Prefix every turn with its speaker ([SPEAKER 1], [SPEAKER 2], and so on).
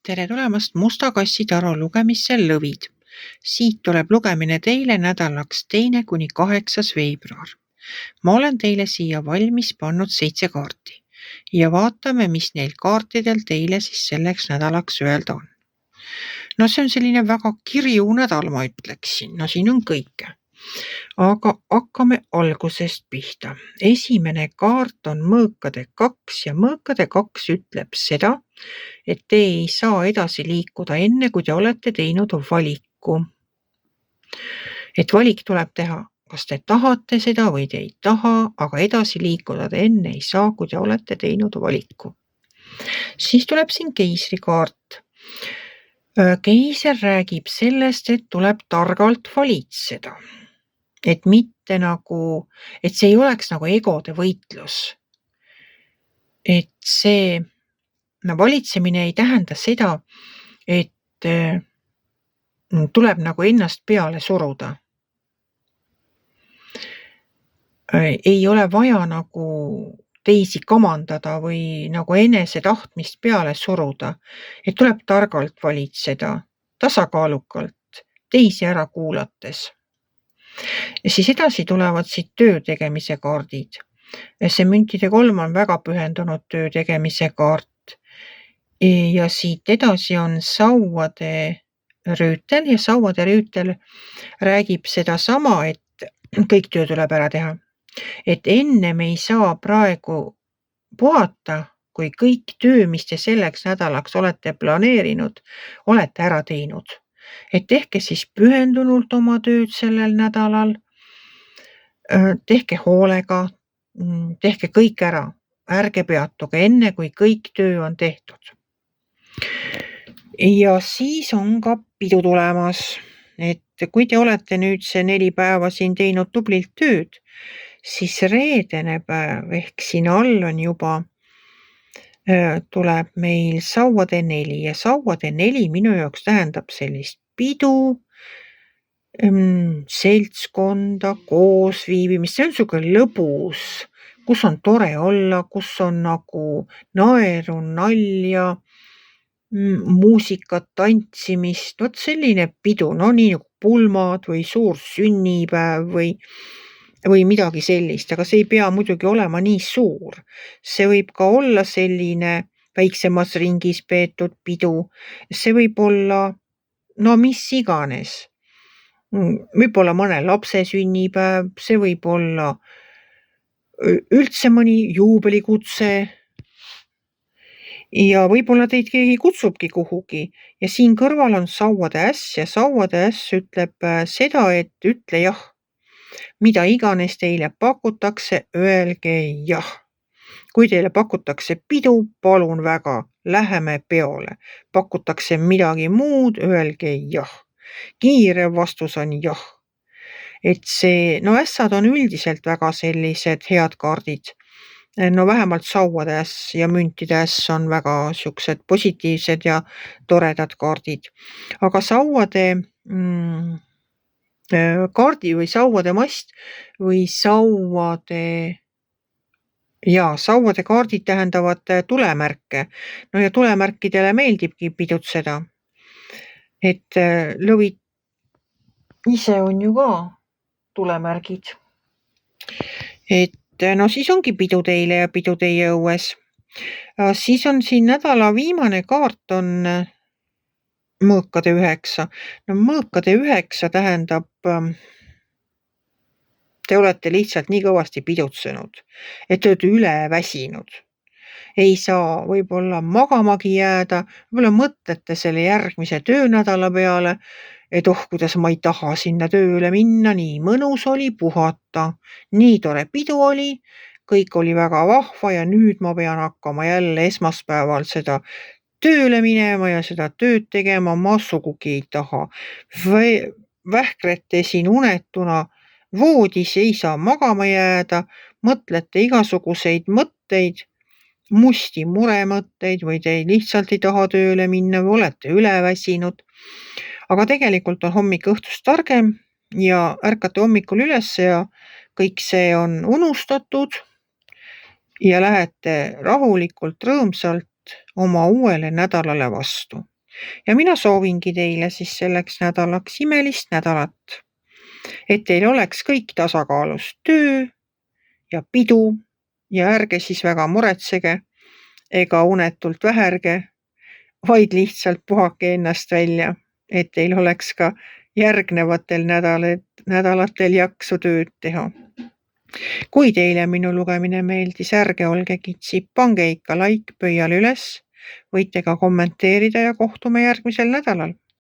[SPEAKER 1] Tere tulemast Musta kassi taru lugemisse Lõvid. Siit tuleb lugemine teile nädalaks 2.–8. veebruar. Ma olen teile siia valmis pannud 7 kaarti ja vaatame, mis neil kaartidel teile siis selleks nädalaks öelda on. No see on selline väga kirju nädal, ma ütleksin. No siin on kõike. Aga hakkame algusest pihta. Esimene kaart on mõõkade 2 ja mõõkade 2 ütleb seda, et te ei saa edasi liikuda enne, kui te olete teinud valiku. Et valik tuleb teha, kas te tahate seda või te ei taha, aga edasi liikuda te enne ei saa, kui te olete teinud valiku. Siis tuleb siin keisri kaart. Keiser räägib sellest, et tuleb targalt valitseda. Et mitte nagu, et see ei oleks nagu egode võitlus. Et see valitsemine ei tähenda seda, et tuleb nagu ennast peale suruda. Ei ole vaja nagu teisi kamandada või nagu enese tahtmist peale suruda. Et tuleb targalt valitseda, tasakaalukalt, teisi ära kuulates. Ja siis edasi tulevad siit töö tegemise kaardid. See müntide 3 on väga pühendunud töö tegemise kaart. Ja siit edasi on sauade rüütel ja sauade rüütel räägib seda sama, et kõik töö tuleb ära teha. Et enne me ei saa praegu puhata, kui kõik töö, mis te selleks nädalaks olete planeerinud, olete ära teinud. Et tehke siis pühendunult oma tööd sellel nädalal, tehke hoolega, tehke kõik ära, ärge peatuge enne, kui kõik töö on tehtud. Ja siis on ka pidu tulemas, et kui te olete nüüd see 4 päeva siin teinud tublilt tööd, siis reedene päev ehk siin all on juba tuleb meil sauade 4 ja sauade 4 minu jaoks tähendab sellist pidu, seltskonda, koosviibimist, see on suke lõbus, kus on tore olla, kus on nagu naeru, nalja, muusikat, tantsimist, vot selline pidu, no nii nagu pulmad või suur sünnipäev või midagi sellist, aga see ei pea muidugi olema nii suur. See võib ka olla selline väiksemas ringis peetud pidu. See võib olla, no mis iganes. Võib olla mõne lapse sünnipäev, see võib olla üldse mõni juubelikutse ja võib-olla teid keegi kutsubki kuhugi. Ja siin kõrval on sauade äss ja sauade äss ütleb seda, et ütle jah. Mida iganes teile pakutakse, öelge jah. Kui teile pakutakse pidu, palun väga, läheme peole. Pakutakse midagi muud, öelge jah. Kiire vastus on jah. Et see, no ässad on üldiselt väga sellised head kaardid. No vähemalt sauade äss ja müntide äss on väga siuksed positiivsed ja toredad kaardid. Aga sauade kaardi või sauade mast või sauade kaardid tähendavad tulemärke. No ja tulemärkidele meeldibki pidutseda. Et lõvid ise on ju ka tulemärgid. Et no siis ongi pidu teile ja pidu teie õues. Siis on siin nädala viimane kaart on mõõkade 9. No mõõkade 9 tähendab, te olete lihtsalt nii kõvasti pidutsenud, et te olete üle väsinud. Ei saa võib-olla magamagi jääda, võib-olla mõtlete selle järgmise töönädala peale, et kuidas ma ei taha sinna tööle minna, nii mõnus oli puhata, nii tore pidu oli, kõik oli väga vahva ja nüüd ma pean hakkama jälle esmaspäeval seda tööle minema ja seda tööd tegema, ma sugugi ei taha. Vähkrete siin unetuna voodis, ei saa magama jääda, mõtlete igasuguseid mõtteid, musti muremõtteid või te lihtsalt ei taha tööle minna või olete üle väsinud. Aga tegelikult on hommik õhtust targem ja ärkate hommikul üles ja kõik see on unustatud ja lähete rahulikult, rõõmsalt oma uuele nädalale vastu. Ja mina soovingi teile siis selleks nädalaks imelist nädalat. Et teil oleks kõik tasakaalus töö ja pidu ja ärge siis väga muretsege ega unetult vähärge, vaid lihtsalt puhake ennast välja, et teil oleks ka järgnevatel nädalatel jaksu tööd teha. Kui teile minu lugemine meeldis, ärge olge kitsi, pange ikka like pöial üles, võite ka kommenteerida ja kohtume järgmisel nädalal.